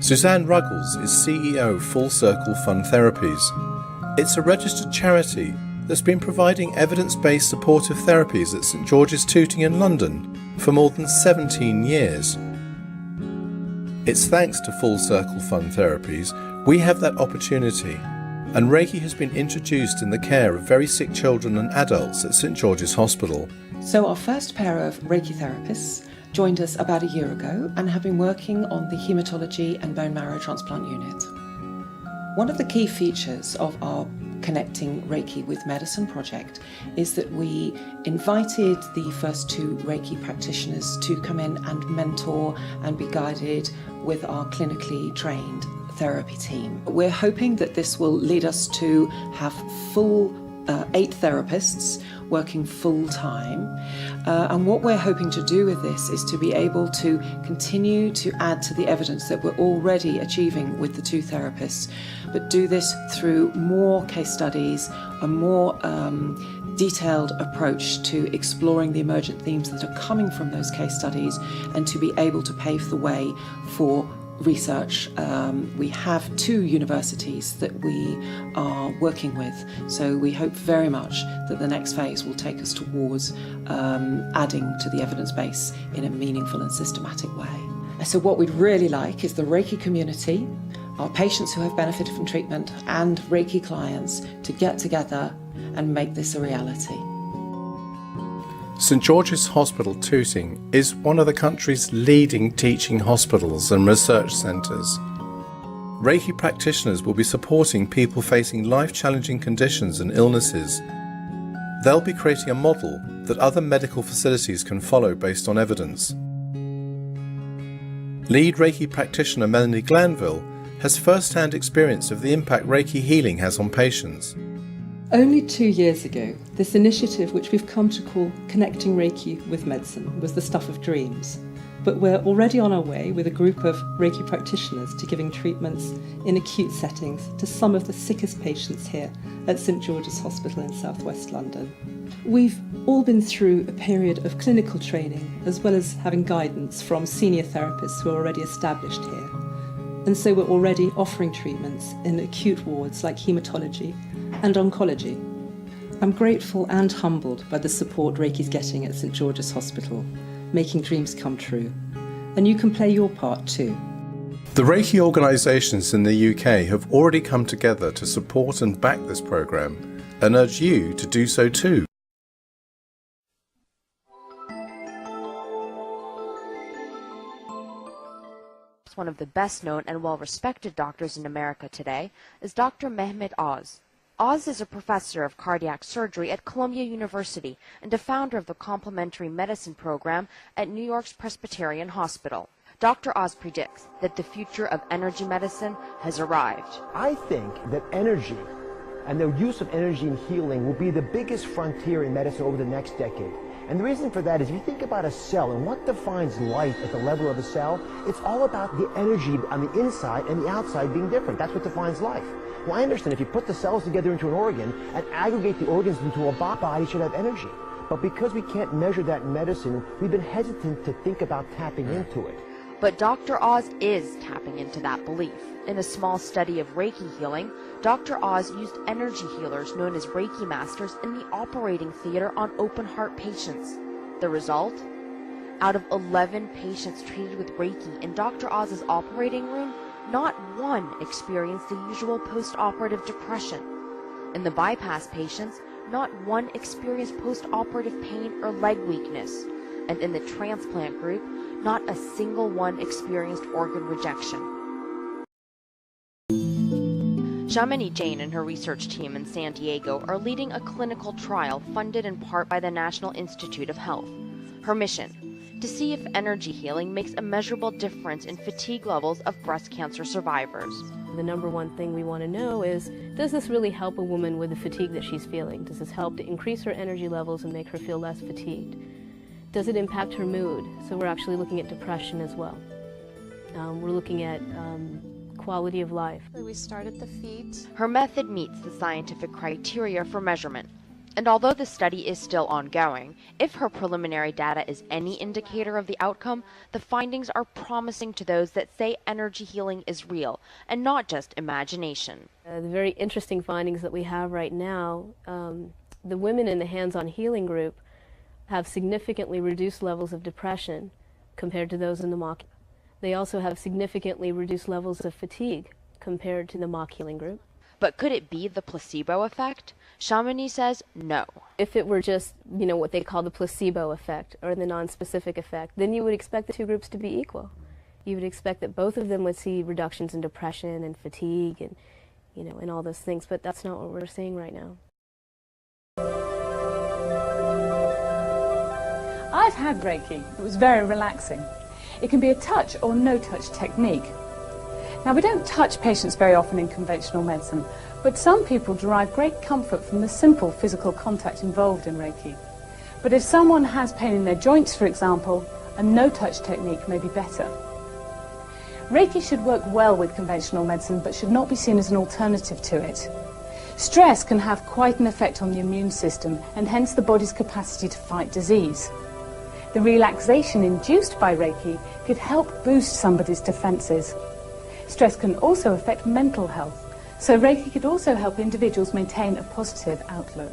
Suzanne Ruggles is CEO of Full Circle Fun Therapies. It's a registered charity that's been providing evidence-based supportive therapies at St George's Tooting in London for more than 17 years. It's thanks to Full Circle Fun Therapies we have that opportunity, and Reiki has been introduced in the care of very sick children and adults at St George's Hospital. So our first pair of Reiki therapists joined us about a year ago and have been working on the haematology and bone marrow transplant unit. One of the key features of our Connecting Reiki with Medicine project is that we invited the first two Reiki practitioners to come in and mentor and be guided with our clinically trained therapy team. We're hoping that this will lead us to have full 8 therapists working full time. And what we're hoping to do with this is to be able to continue to add to the evidence that we're already achieving with the 2 therapists, but do this through more case studies, a more detailed approach to exploring the emergent themes that are coming from those case studies, and to be able to pave the way for research. We have 2 universities that we are working with, so we hope very much that the next phase will take us towards adding to the evidence base in a meaningful and systematic way. So what we'd really like is the Reiki community, our patients who have benefited from treatment, and Reiki clients to get together and make this a reality. St George's Hospital Tooting is one of the country's leading teaching hospitals and research centres. Reiki practitioners will be supporting people facing life-challenging conditions and illnesses. They'll be creating a model that other medical facilities can follow based on evidence. Lead Reiki practitioner Melanie Glanville has first-hand experience of the impact Reiki healing has on patients. Only 2 years ago, this initiative, which we've come to call Connecting Reiki with Medicine, was the stuff of dreams. But we're already on our way with a group of Reiki practitioners to giving treatments in acute settings to some of the sickest patients here at St George's Hospital in southwest London. We've all been through a period of clinical training, as well as having guidance from senior therapists who are already established here. And so we're already offering treatments in acute wards like haematology and oncology. I'm grateful and humbled by the support Reiki's getting at St George's Hospital, making dreams come true. And you can play your part too. The Reiki organisations in the UK have already come together to support and back this programme, and urge you to do so too. One of the best-known and well-respected doctors in America today is Dr. Mehmet Oz. Oz is a professor of cardiac surgery at Columbia University and a founder of the complementary medicine program at New York's Presbyterian Hospital. Dr. Oz predicts that the future of energy medicine has arrived. I think that energy and the use of energy in healing will be the biggest frontier in medicine over the next decade. And the reason for that is if you think about a cell and what defines life at the level of a cell, it's all about the energy on the inside and the outside being different. That's what defines life. Well, I understand if you put the cells together into an organ and aggregate the organs into a body should have energy. But because we can't measure that in medicine, we've been hesitant to think about tapping into it. But Dr. Oz is tapping into that belief. In a small study of Reiki healing, Dr. Oz used energy healers known as Reiki masters in the operating theater on open heart patients. The result? Out of 11 patients treated with Reiki in Dr. Oz's operating room, not one experienced the usual post-operative depression. In the bypass patients, not one experienced post-operative pain or leg weakness. And in the transplant group, not a single one experienced organ rejection. Shamini Jain and her research team in San Diego are leading a clinical trial funded in part by the National Institute of Health. Her mission: to see if energy healing makes a measurable difference in fatigue levels of breast cancer survivors. The number one thing we want to know is, does this really help a woman with the fatigue that she's feeling? Does this help to increase her energy levels and make her feel less fatigued? Does it impact her mood? So we're actually looking at depression as well. We're looking at quality of life. We start at the feet. Her method meets the scientific criteria for measurement. And although the study is still ongoing, if her preliminary data is any indicator of the outcome, the findings are promising to those that say energy healing is real and not just imagination. The very interesting findings that we have right now, the women in the hands-on healing group have significantly reduced levels of depression compared to those in the mock. They also have significantly reduced levels of fatigue compared to the mock healing group. But could it be the placebo effect? Shamini says no. If it were just, what they call the placebo effect or the non-specific effect, then you would expect the two groups to be equal. You would expect that both of them would see reductions in depression and fatigue and, and all those things, but that's not what we're seeing right now. I've had Reiki. It was very relaxing. It can be a touch or no-touch technique. Now, we don't touch patients very often in conventional medicine, but some people derive great comfort from the simple physical contact involved in Reiki. But if someone has pain in their joints, for example, a no-touch technique may be better. Reiki should work well with conventional medicine, but should not be seen as an alternative to it. Stress can have quite an effect on the immune system, and hence the body's capacity to fight disease. The relaxation induced by Reiki could help boost somebody's defenses. Stress can also affect mental health, so Reiki could also help individuals maintain a positive outlook.